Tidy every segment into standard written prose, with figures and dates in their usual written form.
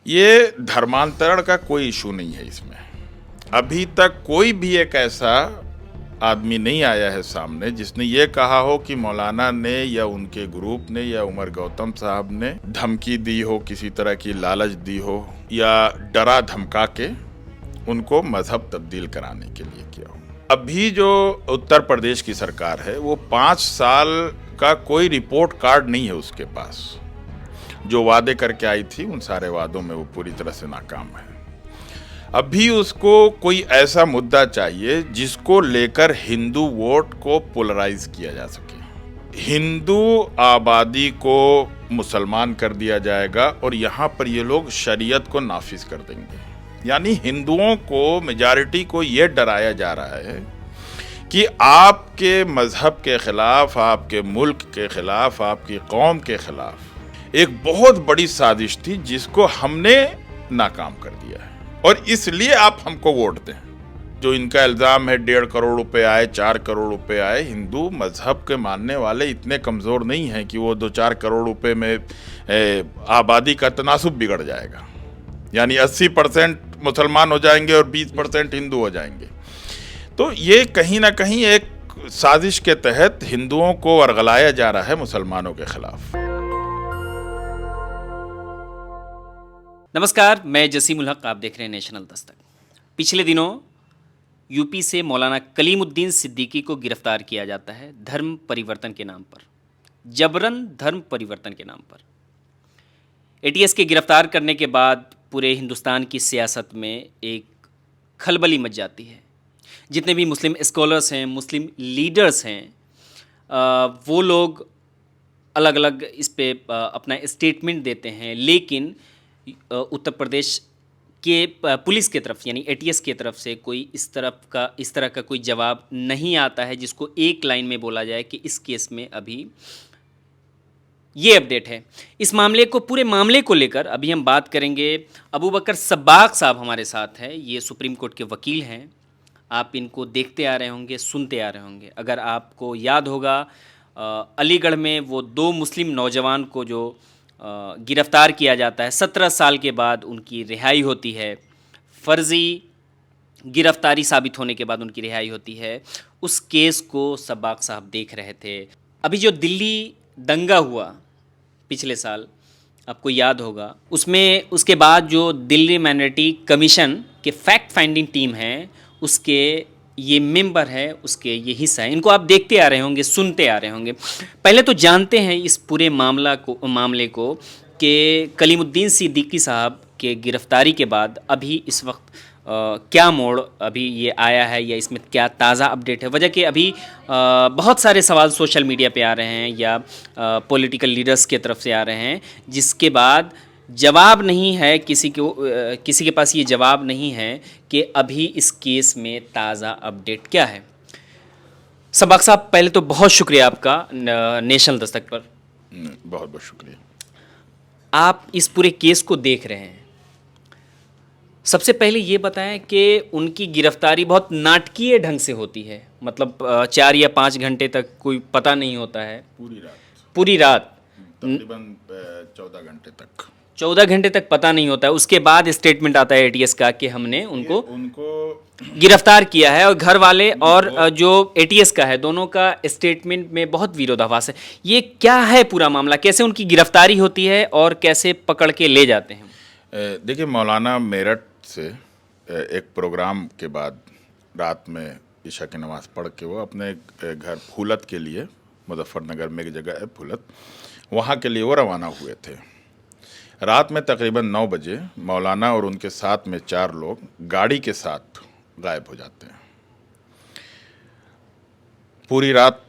ये धर्मांतरण का कोई इशू नहीं है इसमें। अभी तक कोई भी एक ऐसा आदमी नहीं आया है सामने जिसने ये कहा हो कि मौलाना ने या उनके ग्रुप ने या उमर गौतम साहब ने धमकी दी हो, किसी तरह की लालच दी हो या डरा धमका के उनको मजहब तब्दील कराने के लिए किया हो। अभी जो उत्तर प्रदेश की सरकार है वो 5 साल का कोई रिपोर्ट कार्ड नहीं है उसके पास। जो वादे करके आई थी उन सारे वादों में वो पूरी तरह से नाकाम है। अभी उसको कोई ऐसा मुद्दा चाहिए जिसको लेकर हिंदू वोट को पोलराइज किया जा सके। हिंदू आबादी को मुसलमान कर दिया जाएगा और यहाँ पर ये लोग शरीयत को नाफिज कर देंगे। यानी हिंदुओं को, मेजॉरिटी को ये डराया जा रहा है कि आपके मजहब के खिलाफ, आपके मुल्क के खिलाफ, आपकी कौम के खिलाफ एक बहुत बड़ी साजिश थी जिसको हमने नाकाम कर दिया है और इसलिए आप हमको वोट दें। जो इनका इल्ज़ाम है 1.5 करोड़ रुपए आए, 4 करोड़ रुपए आए, हिंदू मजहब के मानने वाले इतने कमज़ोर नहीं हैं कि वो 2-4 करोड़ रुपए में आबादी का तनासुब बिगड़ जाएगा। यानी 80% मुसलमान हो जाएंगे और 20% हिंदू हो जाएंगे। तो ये कहीं ना कहीं एक साजिश के तहत हिंदुओं को वर्गलाया जा रहा है मुसलमानों के खिलाफ। नमस्कार, मैं जसीम उल हक, आप देख रहे हैं नेशनल दस्तक। पिछले दिनों यूपी से मौलाना कलीमुद्दीन सिद्दीकी को गिरफ्तार किया जाता है धर्म परिवर्तन के नाम पर, जबरन धर्म परिवर्तन के नाम पर। एटीएस के गिरफ्तार करने के बाद पूरे हिंदुस्तान की सियासत में एक खलबली मच जाती है। जितने भी मुस्लिम स्कॉलर्स हैं, मुस्लिम लीडर्स हैं, वो लोग अलग अलग इस पे अपना स्टेटमेंट देते हैं, लेकिन उत्तर प्रदेश के पुलिस के तरफ यानी एटीएस की तरफ से कोई इस तरह का कोई जवाब नहीं आता है जिसको एक लाइन में बोला जाए कि इस केस में अभी ये अपडेट है। इस मामले को, पूरे मामले को लेकर अभी हम बात करेंगे। अबू बकर सब्बाग साहब हमारे साथ हैं। ये सुप्रीम कोर्ट के वकील हैं। आप इनको देखते आ रहे होंगे, सुनते आ रहे होंगे। अगर आपको याद होगा, अलीगढ़ में वो 2 मुस्लिम नौजवान को जो गिरफ़्तार किया जाता है, 17 साल के बाद उनकी रिहाई होती है, फर्जी गिरफ्तारी साबित होने के बाद उनकी रिहाई होती है। उस केस को सब्बाग साहब देख रहे थे। अभी जो दिल्ली दंगा हुआ पिछले साल, आपको याद होगा, उसमें उसके बाद जो दिल्ली माइनॉरिटी कमीशन के फैक्ट फाइंडिंग टीम है, उसके ये मेंबर है, उसके ये हिस्सा है। इनको आप देखते आ रहे होंगे, सुनते आ रहे होंगे। पहले तो जानते हैं इस पूरे मामले को कि कलीमुद्दीन सिद्दीकी साहब के गिरफ्तारी के बाद अभी इस वक्त क्या मोड़ अभी ये आया है या इसमें क्या ताज़ा अपडेट है। वजह कि अभी बहुत सारे सवाल सोशल मीडिया पे आ रहे हैं या पॉलिटिकल लीडर्स के तरफ से आ रहे हैं, जिसके बाद जवाब नहीं है, किसी के पास ये जवाब नहीं है कि अभी इस केस में ताज़ा अपडेट क्या है। सब्बाग साहब, पहले तो बहुत शुक्रिया आपका नेशनल दस्तक पर। बहुत बहुत शुक्रिया। आप इस पूरे केस को देख रहे हैं। सबसे पहले ये बताएं कि उनकी गिरफ्तारी बहुत नाटकीय ढंग से होती है, मतलब 4 या 5 घंटे तक कोई पता नहीं होता है। पूरी रात तकरीबन 14 घंटे तक पता नहीं होता है। उसके बाद स्टेटमेंट आता है एटीएस का कि हमने उनको गिरफ्तार किया है, और घर वाले और जो एटीएस का है, दोनों का स्टेटमेंट में बहुत विरोधाभास है। ये क्या है पूरा मामला? कैसे उनकी गिरफ्तारी होती है और कैसे पकड़ के ले जाते हैं? देखिए, मौलाना मेरठ से एक प्रोग्राम के बाद रात में ईशा की नमाज़ पढ़ के वो अपने घर फूलत के लिए, मुजफ्फरनगर में एक जगह है फूलत, वहाँ के लिए वो रवाना हुए थे। रात में तकरीबन 9 बजे मौलाना और उनके साथ में 4 लोग गाड़ी के साथ गायब हो जाते हैं। पूरी रात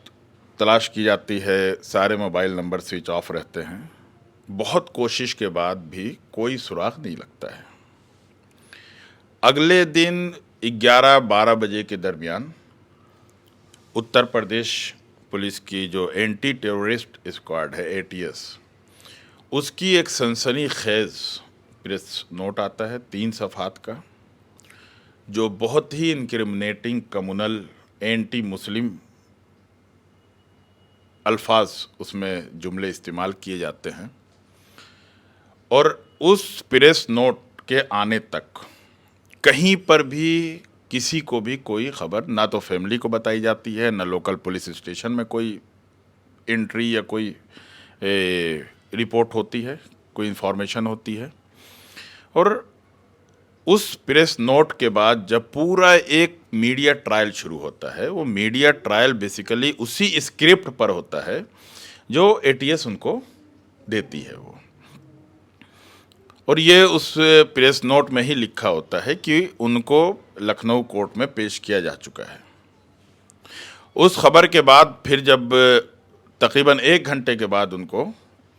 तलाश की जाती है, सारे मोबाइल नंबर स्विच ऑफ रहते हैं। बहुत कोशिश के बाद भी कोई सुराग नहीं लगता है। अगले दिन 11-12 बजे के दरमियान उत्तर प्रदेश पुलिस की जो एंटी टेररिस्ट स्क्वाड है, एटीएस, उसकी एक सनसनीखेज प्रेस नोट आता है 3 सफ़ात का, जो बहुत ही इनक्रिमिनेटिंग, कम्युनल, एंटी मुस्लिम अल्फाज उसमें जुमले इस्तेमाल किए जाते हैं। और उस प्रेस नोट के आने तक कहीं पर भी किसी को भी कोई खबर ना तो फैमिली को बताई जाती है, ना लोकल पुलिस स्टेशन में कोई एंट्री या कोई रिपोर्ट होती है, कोई इन्फॉर्मेशन होती है। और उस प्रेस नोट के बाद जब पूरा एक मीडिया ट्रायल शुरू होता है, वो मीडिया ट्रायल बेसिकली उसी स्क्रिप्ट पर होता है जो एटीएस उनको देती है वो। और ये उस प्रेस नोट में ही लिखा होता है कि उनको लखनऊ कोर्ट में पेश किया जा चुका है। उस खबर के बाद फिर जब तकरीबन 1 घंटे के बाद उनको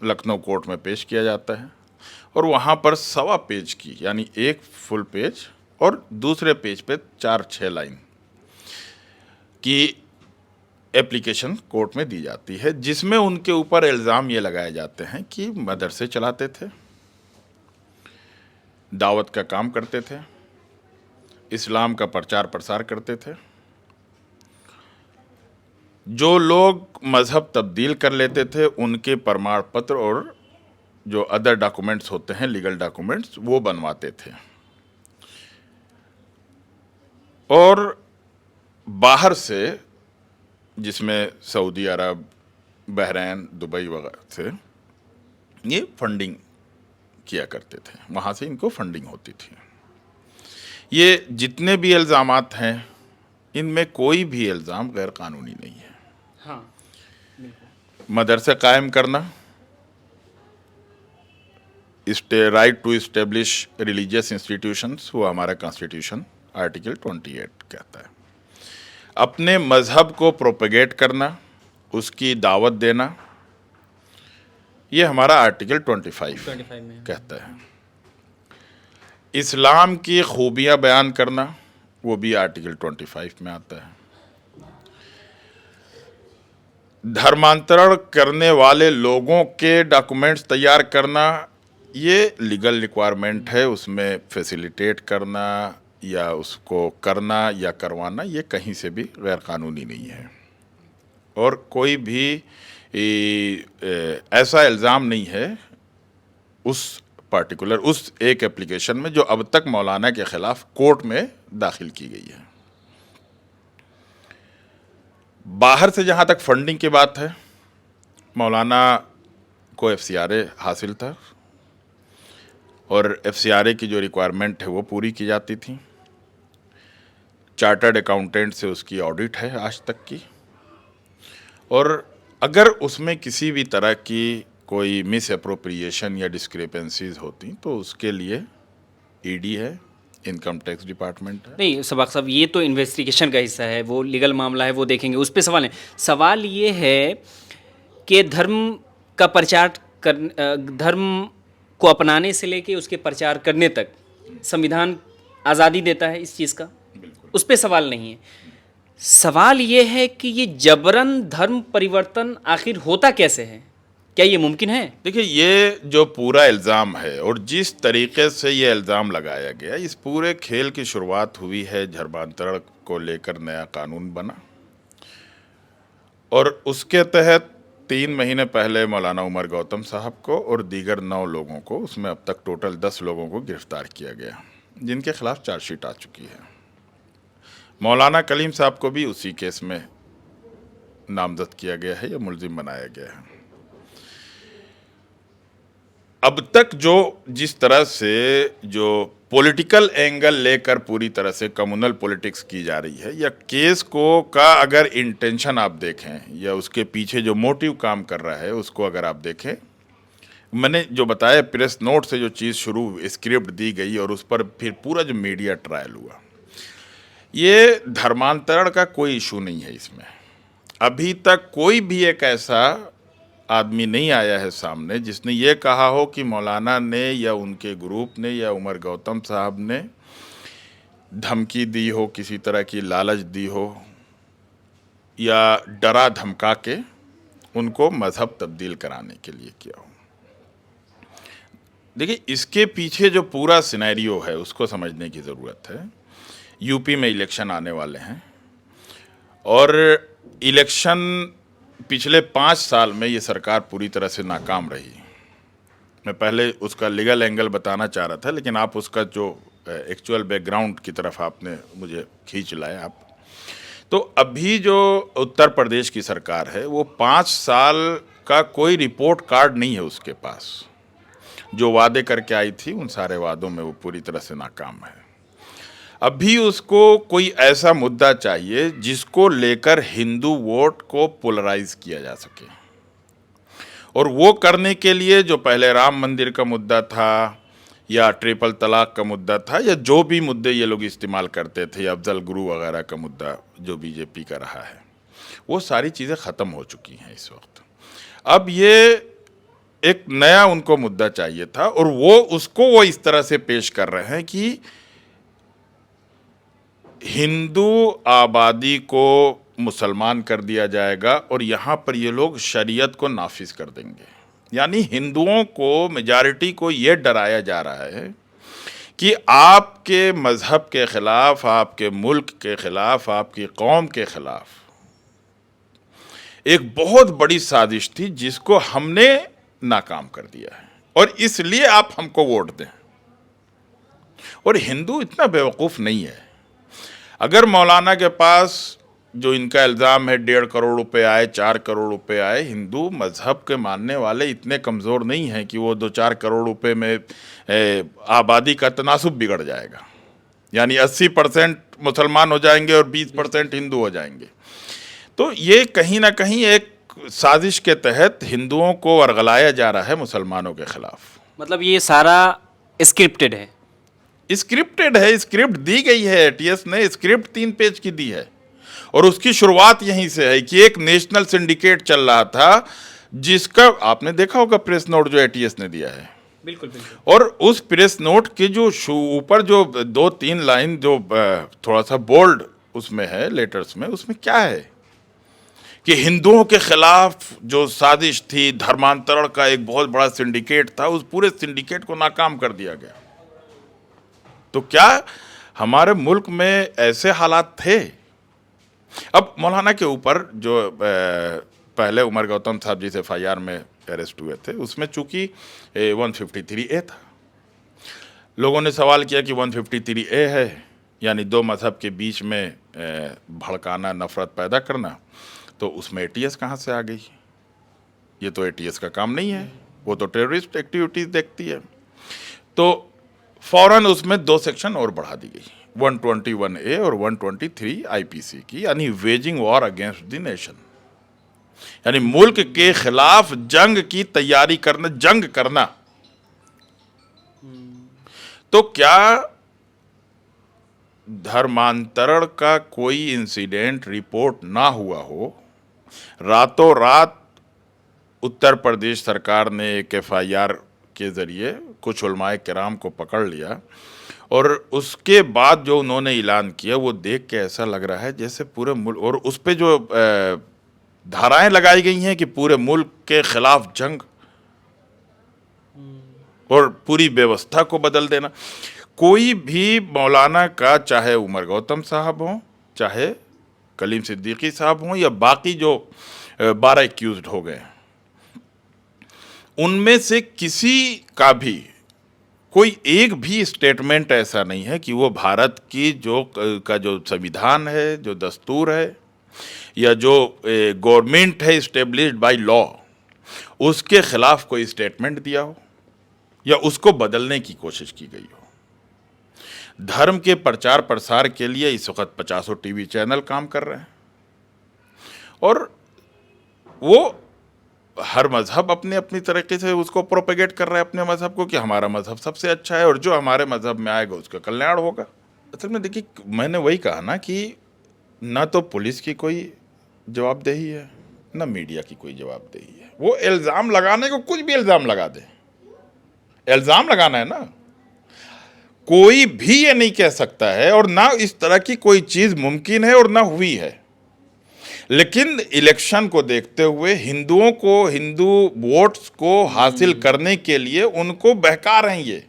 लखनऊ कोर्ट में पेश किया जाता है और वहाँ पर 1.25 पेज की, यानी एक फुल पेज और दूसरे पेज पे 4-6 लाइन की एप्लीकेशन कोर्ट में दी जाती है, जिसमें उनके ऊपर इल्ज़ाम ये लगाए जाते हैं कि मदरसे चलाते थे, दावत का काम करते थे, इस्लाम का प्रचार प्रसार करते थे। जो लोग मज़हब तब्दील कर लेते थे उनके प्रमाण पत्र और जो अदर डॉक्यूमेंट्स होते हैं, लीगल डॉक्यूमेंट्स, वो बनवाते थे। और बाहर से, जिसमें सऊदी अरब, बहरीन, दुबई वगैरह से ये फंडिंग किया करते थे, वहाँ से इनको फंडिंग होती थी। ये जितने भी इल्ज़ामात हैं, इनमें कोई भी इल्ज़ाम गैर कानूनी नहीं है। हाँ, मदरसे कायम करना, right to establish religious institutions, वो हमारा कॉन्स्टिट्यूशन आर्टिकल 28 कहता है। अपने मज़हब को प्रोपेगेट करना, उसकी दावत देना, ये हमारा आर्टिकल 25 में कहता है। इस्लाम की खूबियाँ बयान करना, वो भी आर्टिकल 25 में आता है। धर्मांतरण करने वाले लोगों के डॉक्यूमेंट्स तैयार करना, ये लीगल रिक्वायरमेंट है। उसमें फैसिलिटेट करना या उसको करना या करवाना, ये कहीं से भी गैर कानूनी नहीं है। और कोई भी ऐसा इल्ज़ाम नहीं है उस पार्टिकुलर, उस एक एप्लीकेशन में जो अब तक मौलाना के ख़िलाफ़ कोर्ट में दाखिल की गई है। बाहर से जहाँ तक फंडिंग की बात है, मौलाना को FCRA हासिल था और FCRA की जो रिक्वायरमेंट है वो पूरी की जाती थी। चार्टर्ड अकाउंटेंट से उसकी ऑडिट है आज तक की। और अगर उसमें किसी भी तरह की कोई मिस अप्रोप्रिएशन या डिस्क्रिपेंसीज होती तो उसके लिए ED है, इनकम टैक्स डिपार्टमेंट है। नहीं सबाक साहब, ये तो इन्वेस्टिगेशन का हिस्सा है, वो लीगल मामला है, वो देखेंगे, उस पर सवाल है। सवाल ये है कि धर्म का प्रचार धर्म को अपनाने से लेके उसके प्रचार करने तक संविधान आज़ादी देता है इस चीज़ का, उस पर सवाल नहीं है। सवाल ये है कि ये जबरन धर्म परिवर्तन आखिर होता कैसे है, क्या ये मुमकिन है? देखिए, ये जो पूरा इल्ज़ाम है और जिस तरीके से ये इल्ज़ाम लगाया गया, इस पूरे खेल की शुरुआत हुई है धर्मांतरण को लेकर नया कानून बना और उसके तहत 3 महीने पहले मौलाना उमर गौतम साहब को और दीगर 9 लोगों को, उसमें अब तक टोटल 10 लोगों को गिरफ्तार किया गया, जिनके खिलाफ चार्जशीट आ चुकी है। मौलाना कलीम साहब को भी उसी केस में नामजद किया गया है या मुलजिम बनाया गया है। अब तक जो जिस तरह से जो पॉलिटिकल एंगल लेकर पूरी तरह से कम्युनल पॉलिटिक्स की जा रही है, या केस को का अगर इंटेंशन आप देखें या उसके पीछे जो मोटिव काम कर रहा है उसको अगर आप देखें, मैंने जो बताया प्रेस नोट से जो चीज़ शुरू स्क्रिप्ट दी गई और उस पर फिर पूरा जो मीडिया ट्रायल हुआ, ये धर्मांतरण का कोई इशू नहीं है इसमें। अभी तक कोई भी एक ऐसा आदमी नहीं आया है सामने जिसने ये कहा हो कि मौलाना ने या उनके ग्रुप ने या उमर गौतम साहब ने धमकी दी हो, किसी तरह की लालच दी हो या डरा धमका के उनको मज़हब तब्दील कराने के लिए किया हो। देखिए, इसके पीछे जो पूरा सिनेरियो है उसको समझने की ज़रूरत है। यूपी में इलेक्शन आने वाले हैं और इलेक्शन पिछले 5 साल में ये सरकार पूरी तरह से नाकाम रही। मैं पहले उसका लीगल एंगल बताना चाह रहा था, लेकिन आप उसका जो एक्चुअल बैकग्राउंड की तरफ आपने मुझे खींच लाए आप। तो अभी जो उत्तर प्रदेश की सरकार है वो 5 साल का कोई रिपोर्ट कार्ड नहीं है उसके पास। जो वादे करके आई थी उन सारे वादों में वो पूरी तरह से नाकाम है। अभी उसको कोई ऐसा मुद्दा चाहिए जिसको लेकर हिंदू वोट को पोलराइज किया जा सके, और वो करने के लिए जो पहले राम मंदिर का मुद्दा था या ट्रिपल तलाक का मुद्दा था या जो भी मुद्दे ये लोग इस्तेमाल करते थे, अफजल गुरु वगैरह का मुद्दा जो बीजेपी का रहा है, वो सारी चीज़ें ख़त्म हो चुकी हैं इस वक्त। अब ये एक नया उनको मुद्दा चाहिए था, और वो इस तरह से पेश कर रहे हैं कि हिंदू आबादी को मुसलमान कर दिया जाएगा और यहाँ पर ये लोग शरीयत को नाफिज कर देंगे। यानी हिंदुओं को, मेजॉरिटी को ये डराया जा रहा है कि आपके मज़हब के ख़िलाफ़, आपके मुल्क के ख़िलाफ़, आपकी कौम के ख़िलाफ़ एक बहुत बड़ी साजिश थी जिसको हमने नाकाम कर दिया है, और इसलिए आप हमको वोट दें। और हिंदू इतना बेवकूफ़ नहीं है। अगर मौलाना के पास जो इनका इल्ज़ाम है 1.5 करोड़ रुपए आए, 4 करोड़ रुपए आए, हिंदू मज़हब के मानने वाले इतने कमज़ोर नहीं हैं कि वो 2-4 करोड़ रुपए में आबादी का तनासुब बिगड़ जाएगा। यानी 80% मुसलमान हो जाएंगे और 20% हिंदू हो जाएंगे। तो ये कहीं ना कहीं एक साजिश के तहत हिंदुओं को वर्गलाया जा रहा है मुसलमानों के खिलाफ। मतलब ये सारा स्क्रिप्टेड है? स्क्रिप्टेड है, स्क्रिप्ट दी गई है। एटीएस ने स्क्रिप्ट 3 पेज की दी है, और उसकी शुरुआत यहीं से है कि एक नेशनल सिंडिकेट चल रहा था जिसका आपने देखा होगा प्रेस नोट जो एटीएस ने दिया है। बिल्कुल बिल्कुल। और उस प्रेस नोट के जो ऊपर जो 2-3 लाइन जो थोड़ा सा बोल्ड उसमें है, लेटर्स में, उसमें क्या है कि हिंदुओं के खिलाफ जो साजिश थी, धर्मांतरण का एक बहुत बड़ा सिंडिकेट था, उस पूरे सिंडिकेट को नाकाम कर दिया गया। तो क्या हमारे मुल्क में ऐसे हालात थे? अब मौलाना के ऊपर जो पहले उमर गौतम साहब जिस FIR में अरेस्ट हुए थे, उसमें चूंकि 153A था, लोगों ने सवाल किया कि 153A है यानी 2 मज़हब के बीच में भड़काना, नफरत पैदा करना, तो उसमें ATS कहाँ से आ गई? ये तो ATS का काम नहीं है, वो तो टेररिस्ट एक्टिविटीज़ देखती है। तो फ़ौरन उसमें 2 सेक्शन और बढ़ा दी गई, 121A और 123 IPC की, यानी waging war against the nation, यानी मुल्क के खिलाफ जंग की तैयारी करना, जंग करना। तो क्या धर्मांतरण का कोई इंसिडेंट रिपोर्ट ना हुआ हो? रातों रात उत्तर प्रदेश सरकार ने एक FIR के ज़रिए कुछ उलमाए किराम को पकड़ लिया, और उसके बाद जो उन्होंने ऐलान किया वो देख के ऐसा लग रहा है जैसे पूरे मुल्क, और उस पे जो धाराएं लगाई गई हैं कि पूरे मुल्क के खिलाफ जंग और पूरी व्यवस्था को बदल देना। कोई भी मौलाना का, चाहे उमर गौतम साहब हों, चाहे कलीम सिद्दीकी साहब हों, या बाकी जो 12 एक्यूज्ड हो गए, उनमें से किसी का भी कोई एक भी स्टेटमेंट ऐसा नहीं है कि वो भारत की जो संविधान है, जो दस्तूर है, या जो गवर्नमेंट है इस्टेब्लिश्ड बाय लॉ, उसके खिलाफ कोई स्टेटमेंट दिया हो या उसको बदलने की कोशिश की गई हो। धर्म के प्रचार प्रसार के लिए इस वक्त 50 टीवी चैनल काम कर रहे हैं, और वो हर मज़हब अपने अपनी तरीके से उसको प्रोपेगेट कर रहा है अपने मज़हब को कि हमारा मज़हब सबसे अच्छा है और जो हमारे मज़हब में आएगा उसका कल्याण होगा। असल में देखिए, मैंने वही कहा ना कि ना तो पुलिस की कोई जवाबदेही है, ना मीडिया की कोई जवाबदेही है। वो इल्ज़ाम लगाने को कुछ भी इल्ज़ाम लगा दे, इल्ज़ाम लगाना है ना, कोई भी ये नहीं कह सकता है, और ना इस तरह की कोई चीज़ मुमकिन है और ना हुई है। लेकिन इलेक्शन को देखते हुए हिंदुओं को, हिंदू वोट्स को हासिल करने के लिए उनको बहका रहे हैं।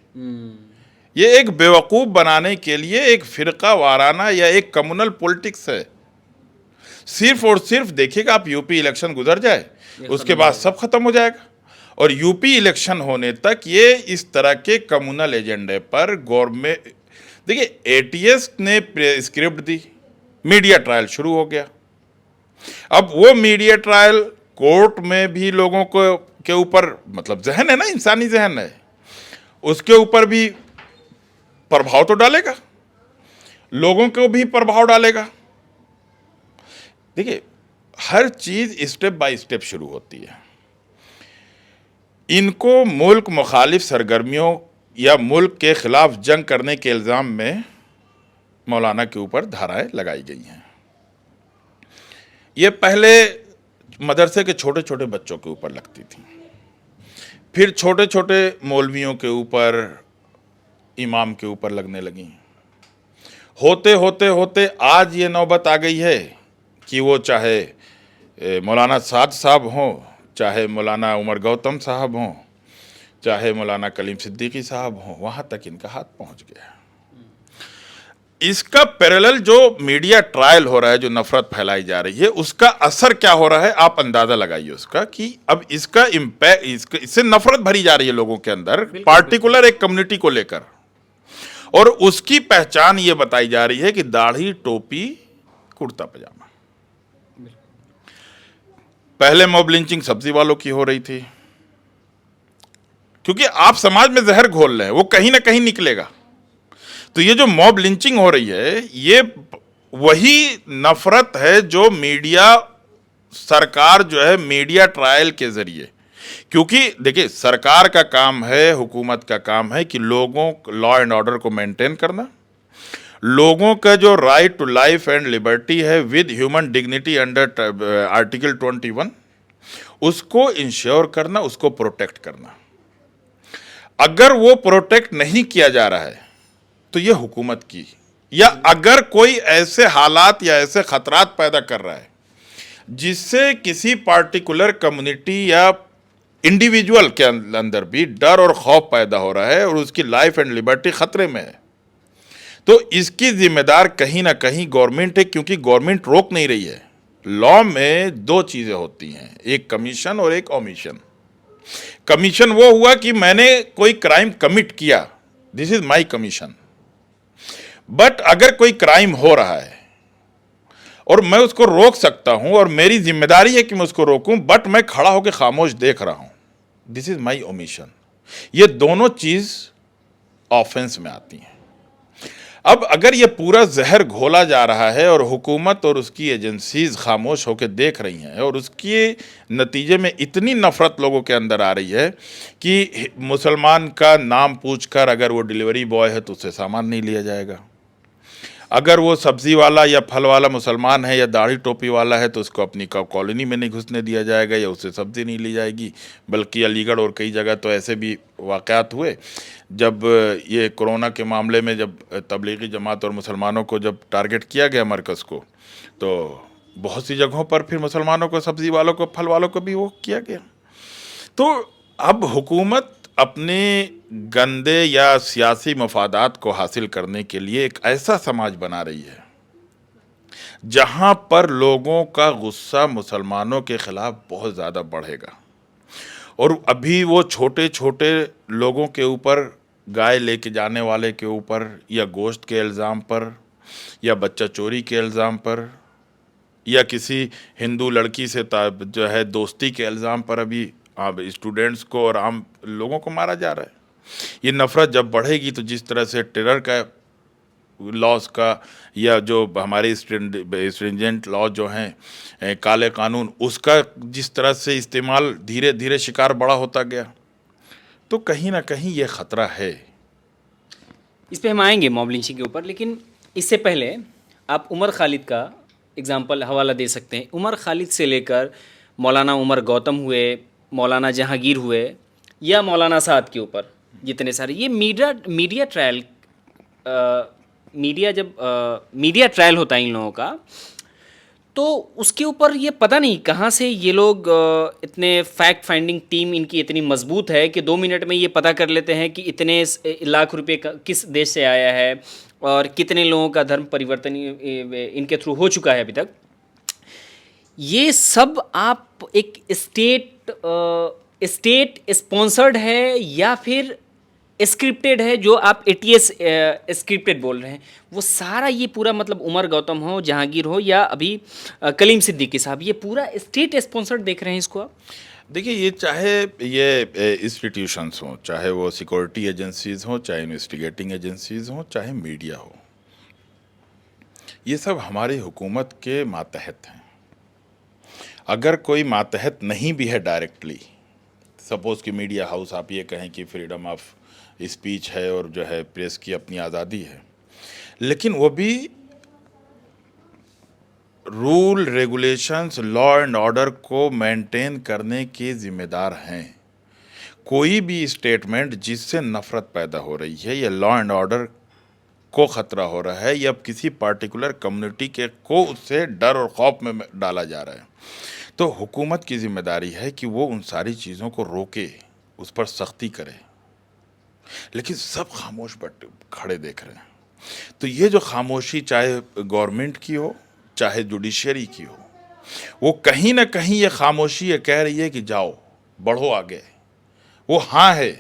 ये एक बेवकूफ़ बनाने के लिए एक फ़िरका वाराना या एक कम्युनल पॉलिटिक्स है। सिर्फ और सिर्फ देखिएगा आप, यूपी इलेक्शन गुजर जाए, उसके बाद सब खत्म हो जाएगा, और यूपी इलेक्शन होने तक ये इस तरह के कम्युनल एजेंडे पर गवर्नमेंट, देखिए एटीएस ने स्क्रिप्ट दी, मीडिया ट्रायल शुरू हो गया। अब वो मीडिया ट्रायल कोर्ट में भी लोगों को के ऊपर, मतलब जहन है ना, इंसानी जहन है, उसके ऊपर भी प्रभाव तो डालेगा, लोगों को भी प्रभाव डालेगा। देखिए हर चीज स्टेप बाय स्टेप शुरू होती है। इनको मुल्क मुखालिफ सरगर्मियों या मुल्क के खिलाफ जंग करने के इल्ज़ाम में मौलाना के ऊपर धाराएं लगाई गई हैं। ये पहले मदरसे के छोटे छोटे बच्चों के ऊपर लगती थी, फिर छोटे छोटे मौलवियों के ऊपर, इमाम के ऊपर लगने लगी। होते होते होते आज ये नौबत आ गई है कि वो चाहे मौलाना साद साहब हों, चाहे मौलाना उमर गौतम साहब हों, चाहे मौलाना कलीम सिद्दीकी साहब हों, वहाँ तक इनका हाथ पहुँच गया। इसका पैरेलल जो मीडिया ट्रायल हो रहा है, जो नफरत फैलाई जा रही है, उसका असर क्या हो रहा है आप अंदाजा लगाइए उसका, कि अब इसका इम्पैक्ट, इससे नफरत भरी जा रही है लोगों के अंदर, पार्टिकुलर एक कम्युनिटी को लेकर, और उसकी पहचान ये बताई जा रही है कि दाढ़ी, टोपी, कुर्ता पजामा। पहले मॉब लिंचिंग सब्जी वालों की हो रही थी, क्योंकि आप समाज में जहर घोल रहे हैं, वो कहीं ना कहीं निकलेगा। तो ये जो मॉब लिंचिंग हो रही है, ये वही नफरत है जो मीडिया, सरकार जो है मीडिया ट्रायल के जरिए, क्योंकि देखिए सरकार का काम है, हुकूमत का काम है कि लोगों, लॉ एंड ऑर्डर को मेंटेन करना, लोगों का जो right to life and liberty है with human dignity under article 21, उसको इंश्योर करना, उसको प्रोटेक्ट करना। अगर वो प्रोटेक्ट नहीं किया जा रहा है तो ये हुकूमत की, या अगर कोई ऐसे हालात या ऐसे खतरात पैदा कर रहा है जिससे किसी पार्टिकुलर कम्युनिटी या इंडिविजुअल के अंदर भी डर और खौफ पैदा हो रहा है और उसकी लाइफ एंड लिबर्टी खतरे में है, तो इसकी जिम्मेदार कहीं ना कहीं गवर्नमेंट है, क्योंकि गवर्नमेंट रोक नहीं रही है। लॉ में दो चीजें होती हैं, एक कमीशन और एक ओमिशन। कमीशन वो हुआ कि मैंने कोई क्राइम कमिट किया, this is my commission. But अगर कोई क्राइम हो रहा है और मैं उसको रोक सकता हूं और मेरी जिम्मेदारी है कि मैं उसको रोकूं, बट मैं खड़ा होकर खामोश देख रहा हूं, दिस इज माई ओमिशन। ये दोनों चीज ऑफेंस में आती हैं। अब अगर ये पूरा जहर घोला जा रहा है और हुकूमत और उसकी एजेंसीज खामोश होकर देख रही हैं और उसके नतीजे में इतनी नफरत लोगों के अंदर आ रही है कि मुसलमान का नाम पूछकर अगर वो डिलीवरी बॉय है तो उससे सामान नहीं लिया जाएगा, अगर वो सब्जी वाला या फल वाला मुसलमान है या दाढ़ी टोपी वाला है तो उसको अपनी कॉलोनी में नहीं घुसने दिया जाएगा या उससे सब्जी नहीं ली जाएगी। बल्कि अलीगढ़ और कई जगह तो ऐसे भी वाक़यात हुए जब ये कोरोना के मामले में जब तबलीगी जमात और मुसलमानों को जब टारगेट किया गया मरकज़ को, तो बहुत सी जगहों पर फिर मुसलमानों को, सब्ज़ी वालों को, फल वालों को भी वो किया गया। तो अब हुकूमत अपने गंदे या सियासी मफादात को हासिल करने के लिए एक ऐसा समाज बना रही है जहां पर लोगों का गुस्सा मुसलमानों के खिलाफ बहुत ज़्यादा बढ़ेगा। और अभी वो छोटे छोटे लोगों के ऊपर, गाय लेके जाने वाले के ऊपर, या गोश्त के इल्ज़ाम पर, या बच्चा चोरी के इल्ज़ाम पर, या किसी हिंदू लड़की से जो है दोस्ती के इल्ज़ाम पर अभी स्टूडेंट्स को और आम लोगों को मारा जा रहा है। ये नफ़रत जब बढ़ेगी तो जिस तरह से टेरर का लॉज का, या जो हमारे स्ट्रिंजेंट लॉ जो हैं, काले कानून, उसका जिस तरह से इस्तेमाल धीरे धीरे शिकार बड़ा होता गया, तो कहीं ना कहीं ये ख़तरा है। इस पे हम आएंगे मॉब लिंचिंग के ऊपर, लेकिन इससे पहले आप उमर खालिद का एग्जाम्पल हवाला दे सकते हैं। उमर खालिद से लेकर मौलाना उमर गौतम हुए, मौलाना जहांगीर हुए, या मौलाना साद के ऊपर जितने सारे ये मीडिया ट्रायल, मीडिया ट्रायल होता है इन लोगों का, तो उसके ऊपर ये पता नहीं कहाँ से ये लोग इतने फैक्ट फाइंडिंग टीम इनकी इतनी मजबूत है कि 2 मिनट में ये पता कर लेते हैं कि इतने लाख रुपए का किस देश से आया है और कितने लोगों का धर्म परिवर्तन इनके थ्रू हो चुका है अभी तक। ये सब आप एक स्टेट स्टेट स्पॉन्सर्ड है या फिर स्क्रिप्टेड है, जो आप एटीएस स्क्रिप्टेड बोल रहे हैं, वो सारा ये पूरा मतलब उमर गौतम हो, जहांगीर हो या अभी कलीम सिद्दीकी साहब, ये पूरा स्टेट स्पॉन्सर्ड देख रहे हैं इसको आप? देखिए, ये चाहे ये इंस्टीट्यूशंस हों, चाहे वो सिक्योरिटी एजेंसीज हों, चाहे इन्वेस्टिगेटिंग एजेंसीज हों, चाहे मीडिया हो, ये सब हमारी हुकूमत के मातहत हैं। अगर कोई मातहत नहीं भी है डायरेक्टली, सपोज़ कि मीडिया हाउस आप ये कहें कि फ्रीडम ऑफ स्पीच है और जो है प्रेस की अपनी आज़ादी है, लेकिन वो भी rule regulations law and order को मेंटेन करने के जिम्मेदार हैं। कोई भी स्टेटमेंट जिससे नफ़रत पैदा हो रही है या लॉ एंड ऑर्डर को ख़तरा हो रहा है या किसी पार्टिकुलर कम्युनिटी के को उससे डर और खौफ में डाला जा रहा है, तो हुकूमत की जिम्मेदारी है कि वो उन सारी चीज़ों को रोके, उस पर सख्ती करे। लेकिन सब खामोश बैठे खड़े देख रहे हैं। तो ये जो खामोशी, चाहे गवर्नमेंट की हो चाहे जुडिशरी की हो, वो कहीं ना कहीं ये खामोशी ये कह रही है कि जाओ बढ़ो आगे। वो हाँ है,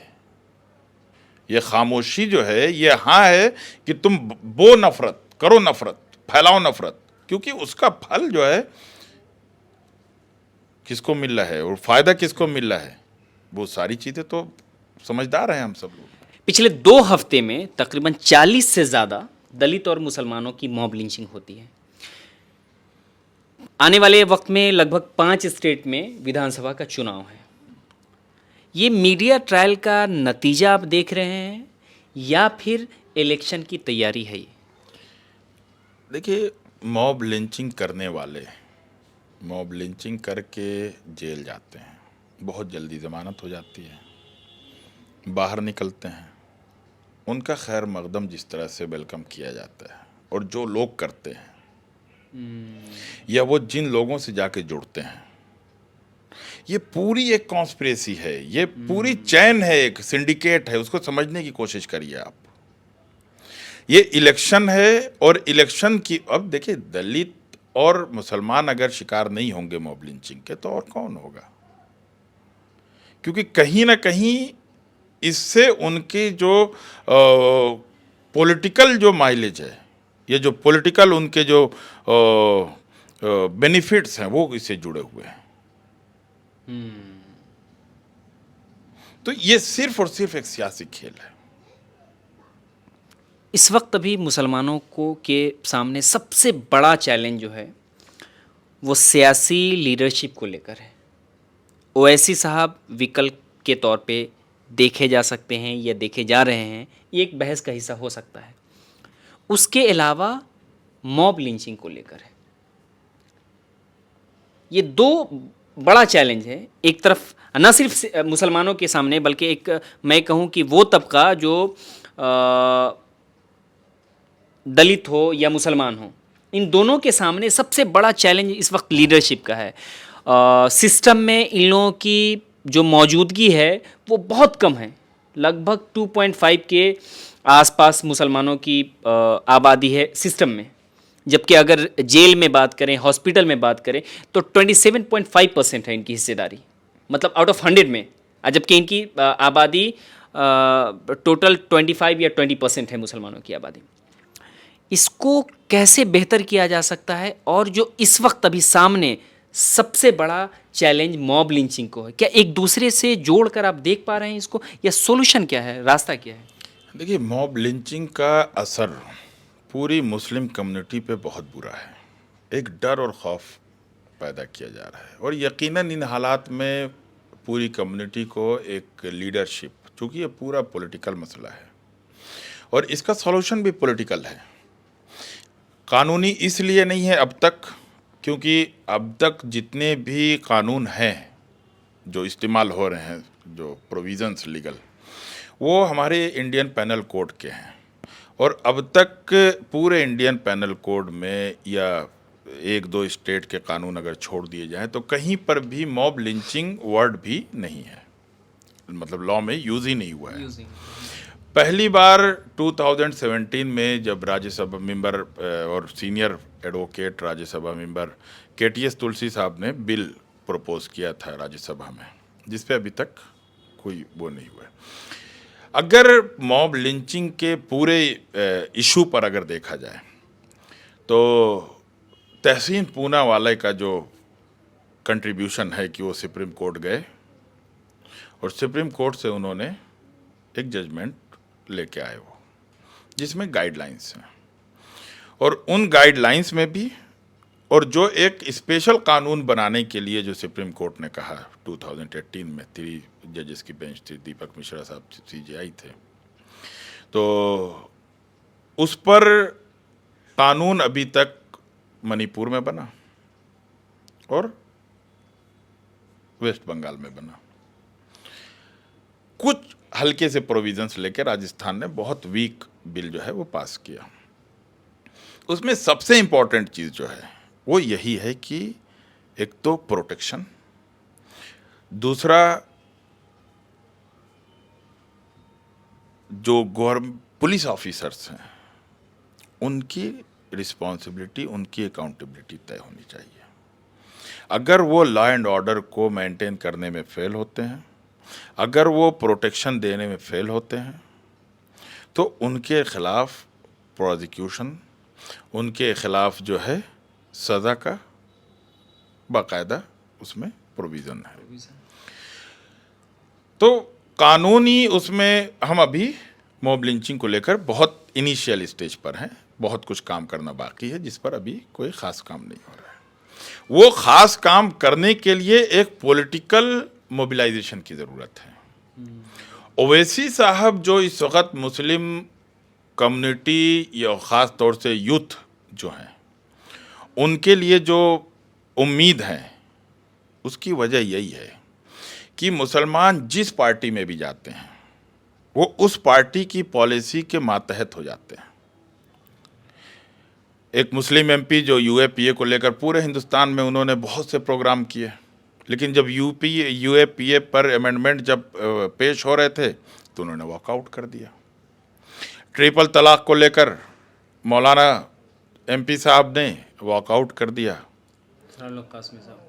ये खामोशी जो है ये हाँ है कि तुम बो नफरत करो, नफरत फैलाओ, नफरत, क्योंकि उसका फल जो है किसको मिल रहा है और फायदा किसको मिल रहा है, वो सारी चीज़ें तो समझदार हैं हम सब लोग। पिछले 2 हफ्ते में तकरीबन 40 से ज़्यादा दलित और मुसलमानों की मॉब लिंचिंग होती है। आने वाले वक्त में लगभग 5 स्टेट में विधानसभा का चुनाव है। ये मीडिया ट्रायल का नतीजा आप देख रहे हैं या फिर इलेक्शन की तैयारी है ये? देखिए, मॉब लिंचिंग करने वाले मॉब लिंचिंग करके जेल जाते हैं, बहुत जल्दी ज़मानत हो जाती है, बाहर निकलते हैं, उनका खैर मकदम जिस तरह से वेलकम किया जाता है और जो लोग करते हैं या वो जिन लोगों से जाके जुड़ते हैं, ये पूरी एक कॉन्स्पिरेसी है, ये पूरी चैन है, एक सिंडिकेट है। उसको समझने की कोशिश करिए आप। ये इलेक्शन है और इलेक्शन की, अब देखिए, दलित और मुसलमान अगर शिकार नहीं होंगे मॉब लिंचिंग के तो और कौन होगा? क्योंकि कहीं ना कहीं इससे उनकी जो पॉलिटिकल जो माइलेज है, ये जो पॉलिटिकल उनके जो बेनिफिट्स हैं, वो इससे जुड़े हुए हैं। तो ये सिर्फ और सिर्फ एक सियासी खेल है। इस वक्त अभी मुसलमानों को के सामने सबसे बड़ा चैलेंज जो है वो सियासी लीडरशिप को लेकर है। ओवैसी साहब विकल्प के तौर पे देखे जा सकते हैं या देखे जा रहे हैं, ये एक बहस का हिस्सा हो सकता है। उसके अलावा मॉब लिंचिंग को लेकर है, ये 2 बड़ा चैलेंज है। एक तरफ न सिर्फ मुसलमानों के सामने, बल्कि एक मैं कहूँ कि वो तबका जो दलित हो या मुसलमान हो, इन दोनों के सामने सबसे बड़ा चैलेंज इस वक्त लीडरशिप का है। सिस्टम में इन लोगों की जो मौजूदगी है वो बहुत कम है। लगभग 2.5 के आसपास मुसलमानों की आबादी है सिस्टम में, जबकि अगर जेल में बात करें, हॉस्पिटल में बात करें तो 27.5% है इनकी हिस्सेदारी, मतलब आउट ऑफ 100 में, जबकि इनकी आबादी टोटल 25 या 20% है मुसलमानों की आबादी। इसको कैसे बेहतर किया जा सकता है? और जो इस वक्त अभी सामने सबसे बड़ा चैलेंज मॉब लिंचिंग को है, क्या एक दूसरे से जोड़कर आप देख पा रहे हैं इसको, या सॉल्यूशन क्या है, रास्ता क्या है? देखिए, मॉब लिंचिंग का असर पूरी मुस्लिम कम्युनिटी पे बहुत बुरा है। एक डर और खौफ पैदा किया जा रहा है और यकीनन इन हालात में पूरी कम्युनिटी को एक लीडरशिप, चूँकि ये पूरा पॉलिटिकल मसला है और इसका सॉल्यूशन भी पॉलिटिकल है। कानूनी इसलिए नहीं है अब तक क्योंकि अब तक जितने भी कानून हैं जो इस्तेमाल हो रहे हैं, जो प्रोविज़न्स लीगल, वो हमारे इंडियन पैनल कोड के हैं और अब तक पूरे इंडियन पैनल कोड में या 1-2 स्टेट के कानून अगर छोड़ दिए जाएं तो कहीं पर भी मॉब लिंचिंग वर्ड भी नहीं है, मतलब लॉ में यूज़ ही नहीं हुआ है। पहली बार 2017 में जब राज्यसभा मेंबर और senior advocate Rajya Sabha member KTS तुलसी साहब ने बिल प्रपोज किया था राज्यसभा में, जिस पे अभी तक कोई वो नहीं हुआ है। अगर मॉब लिंचिंग के पूरे इशू पर अगर देखा जाए तो तहसीन पूनावाला का जो कंट्रीब्यूशन है कि वो सुप्रीम कोर्ट गए और सुप्रीम कोर्ट से उन्होंने एक जजमेंट लेके आए वो, जिसमें गाइडलाइंस हैं, और उन गाइडलाइंस में भी, और जो एक स्पेशल कानून बनाने के लिए जो सुप्रीम कोर्ट ने कहा 2018 में 3 जजेस की बेंच थी, दीपक मिश्रा साहब CJI थे, तो उस पर कानून अभी तक मणिपुर में बना और वेस्ट बंगाल में बना। कुछ हल्के से प्रोविजंस लेकर राजस्थान ने बहुत वीक बिल जो है वो पास किया। उसमें सबसे इंपॉर्टेंट चीज़ जो है वो यही है कि एक तो प्रोटेक्शन, दूसरा जो पुलिस ऑफिसर्स हैं उनकी रिस्पॉन्सिबिलिटी, उनकी अकाउंटेबिलिटी तय होनी चाहिए। अगर वो लॉ एंड ऑर्डर को मेंटेन करने में फेल होते हैं, अगर वो प्रोटेक्शन देने में फेल होते हैं, तो उनके खिलाफ प्रोसिक्यूशन, उनके खिलाफ जो है सज़ा का बाकायदा उसमें प्रोविज़न है। तो कानूनी उसमें हम अभी मॉब लिंचिंग को लेकर बहुत इनिशियल स्टेज पर हैं, बहुत कुछ काम करना बाकी है, जिस पर अभी कोई ख़ास काम नहीं हो रहा है। वो ख़ास काम करने के लिए एक पॉलिटिकल मोबिलाइजेशन की ज़रूरत है। ओवैसी साहब जो इस वक्त मुस्लिम कम्युनिटी या ख़ास तौर से यूथ जो हैं उनके लिए जो उम्मीद है, उसकी वजह यही है कि मुसलमान जिस पार्टी में भी जाते हैं वो उस पार्टी की पॉलिसी के मातहत हो जाते हैं। एक मुस्लिम MP जो UAPA को लेकर पूरे हिंदुस्तान में उन्होंने बहुत से प्रोग्राम किए, लेकिन जब UAPA पर अमेंडमेंट जब पेश हो रहे थे तो उन्होंने वॉकआउट कर दिया। ट्रिपल तलाक को लेकर मौलाना MP साहब ने वॉकआउट कर दिया,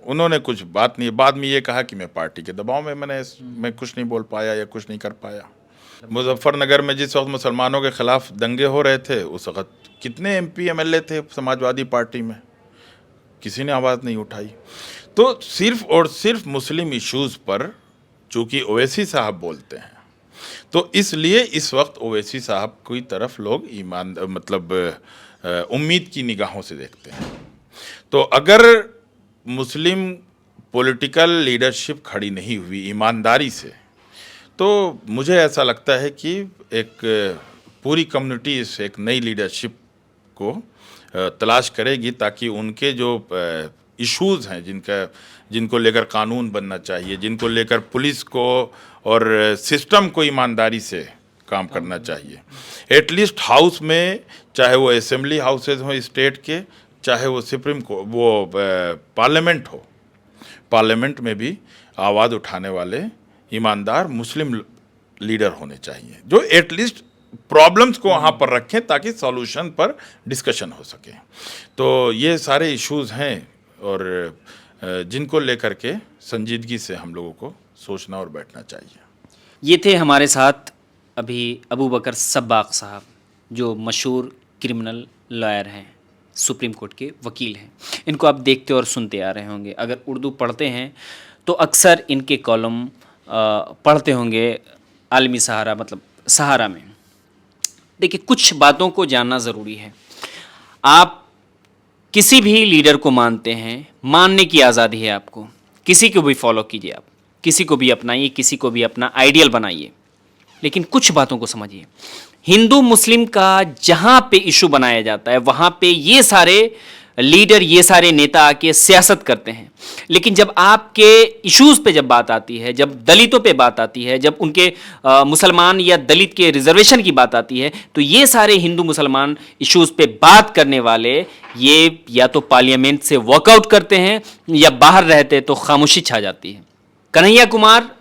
उन्होंने कुछ बात नहीं, बाद में ये कहा कि मैं पार्टी के दबाव में मैं कुछ नहीं बोल पाया या कुछ नहीं कर पाया। मुजफ्फरनगर में जिस वक्त मुसलमानों के खिलाफ दंगे हो रहे थे उस वक्त कितने MP MLA थे समाजवादी पार्टी में, किसी ने आवाज़ नहीं उठाई। तो सिर्फ और सिर्फ मुस्लिम इश्यूज़ पर चूँकि ओवैसी साहब बोलते हैं, तो इसलिए इस वक्त ओवैसी साहब की तरफ लोग उम्मीद की निगाहों से देखते हैं। तो अगर मुस्लिम पॉलिटिकल लीडरशिप खड़ी नहीं हुई ईमानदारी से, तो मुझे ऐसा लगता है कि एक पूरी कम्युनिटी इस एक नई लीडरशिप को तलाश करेगी, ताकि उनके जो इश्यूज़ हैं जिनको लेकर कानून बनना चाहिए, जिनको लेकर पुलिस को और सिस्टम को ईमानदारी से काम करना चाहिए। एटलीस्ट हाउस में, चाहे वो असेंबली हाउसेज हों स्टेट के, चाहे वो सुप्रीम को वो पार्लियामेंट हो, पार्लियामेंट में भी आवाज़ उठाने वाले ईमानदार मुस्लिम लीडर होने चाहिए, जो एटलीस्ट प्रॉब्लम्स को वहाँ पर रखें ताकि सॉल्यूशन पर डिस्कशन हो सके। तो ये सारे इश्यूज़ हैं और जिनको लेकर के संजीदगी से हम लोगों को सोचना और बैठना चाहिए। ये थे हमारे साथ अभी अबू बकर सब्बाक साहब, जो मशहूर क्रिमिनल लॉयर हैं, सुप्रीम कोर्ट के वकील हैं। इनको आप देखते और सुनते आ रहे होंगे। अगर उर्दू पढ़ते हैं तो अक्सर इनके कॉलम पढ़ते होंगे आलमी सहारा, मतलब सहारा में। देखिए, कुछ बातों को जानना ज़रूरी है। आप किसी भी लीडर को मानते हैं, मानने की आज़ादी है आपको, किसी को भी फॉलो कीजिए, आप किसी को भी अपनाइए, किसी को भी अपना आइडियल बनाइए, लेकिन कुछ बातों को समझिए। हिंदू मुस्लिम का जहाँ पे इशू बनाया जाता है वहाँ पे ये सारे लीडर, ये सारे नेता आके सियासत करते हैं, लेकिन जब आपके इश्यूज़ पे जब बात आती है, जब दलितों पे बात आती है, जब उनके मुसलमान या दलित के रिजर्वेशन की बात आती है, तो ये सारे हिंदू मुसलमान इश्यूज़ पे बात करने वाले ये या तो पार्लियामेंट से वॉकआउट करते हैं या बाहर रहते तो खामोशी छा जाती है। कन्हैया कुमार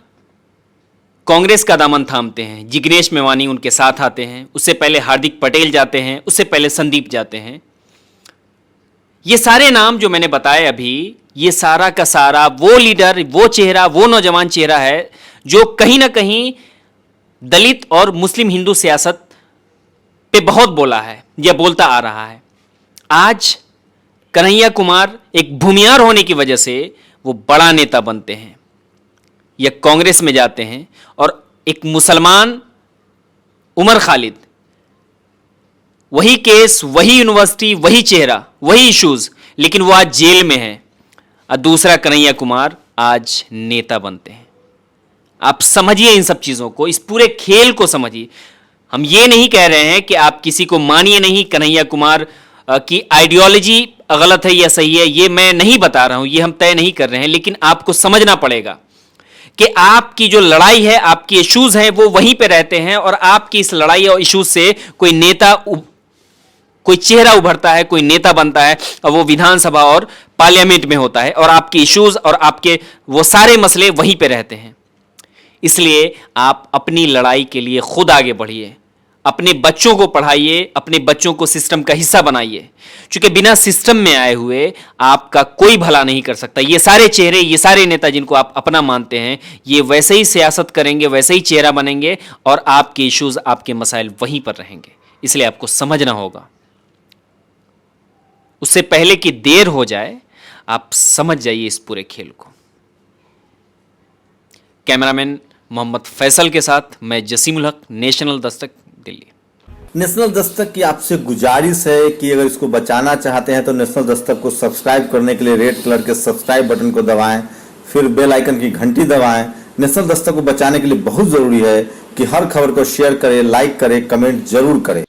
कांग्रेस का दामन थामते हैं, जिग्नेश मेवानी उनके साथ आते हैं, उससे पहले हार्दिक पटेल जाते हैं, उससे पहले संदीप जाते हैं। ये सारे नाम जो मैंने बताए अभी, ये सारा का सारा वो लीडर, वो चेहरा, वो नौजवान चेहरा है जो कहीं ना कहीं दलित और मुस्लिम हिंदू सियासत पे बहुत बोला है या बोलता आ रहा है। आज कन्हैया कुमार एक भूमियार होने की वजह से वो बड़ा नेता बनते हैं या कांग्रेस में जाते हैं, और एक मुसलमान उमर खालिद, वही केस, वही यूनिवर्सिटी, वही चेहरा, वही इश्यूज, लेकिन वो आज जेल में है। और दूसरा कन्हैया कुमार आज नेता बनते हैं। आप समझिए इन सब चीजों को, इस पूरे खेल को समझिए। हम ये नहीं कह रहे हैं कि आप किसी को मानिए नहीं, कन्हैया कुमार की आइडियोलॉजी गलत है या सही है, ये मैं नहीं बता रहा हूं, ये हम तय नहीं कर रहे हैं, लेकिन आपको समझना पड़ेगा कि आपकी जो लड़ाई है, आपकी इश्यूज हैं, वो वहीं पे रहते हैं, और आपकी इस लड़ाई और इश्यूज से कोई नेता, कोई चेहरा उभरता है, कोई नेता बनता है, और वो विधानसभा और पार्लियामेंट में होता है, और आपकी इश्यूज और आपके वो सारे मसले वहीं पे रहते हैं। इसलिए आप अपनी लड़ाई के लिए खुद आगे बढ़िए, अपने बच्चों को पढ़ाइए, अपने बच्चों को सिस्टम का हिस्सा बनाइए, क्योंकि बिना सिस्टम में आए हुए आपका कोई भला नहीं कर सकता। ये सारे चेहरे, ये सारे नेता जिनको आप अपना मानते हैं, ये वैसे ही सियासत करेंगे, वैसे ही चेहरा बनेंगे, और आपके इश्यूज, आपके मसाइल वहीं पर रहेंगे। इसलिए आपको समझना होगा, उससे पहले कि देर हो जाए, आप समझ जाइए इस पूरे खेल को। कैमरामैन मोहम्मद फैसल के साथ मैं जसीमुल हक, नेशनल दस्तक, दिल्ली। नेशनल दस्तक की आपसे गुजारिश है कि अगर इसको बचाना चाहते हैं तो नेशनल दस्तक को सब्सक्राइब करने के लिए रेड कलर के सब्सक्राइब बटन को दबाएं, फिर बेल आइकन की घंटी दबाएं। नेशनल दस्तक को बचाने के लिए बहुत जरूरी है कि हर खबर को शेयर करें, लाइक करें, कमेंट जरूर करें।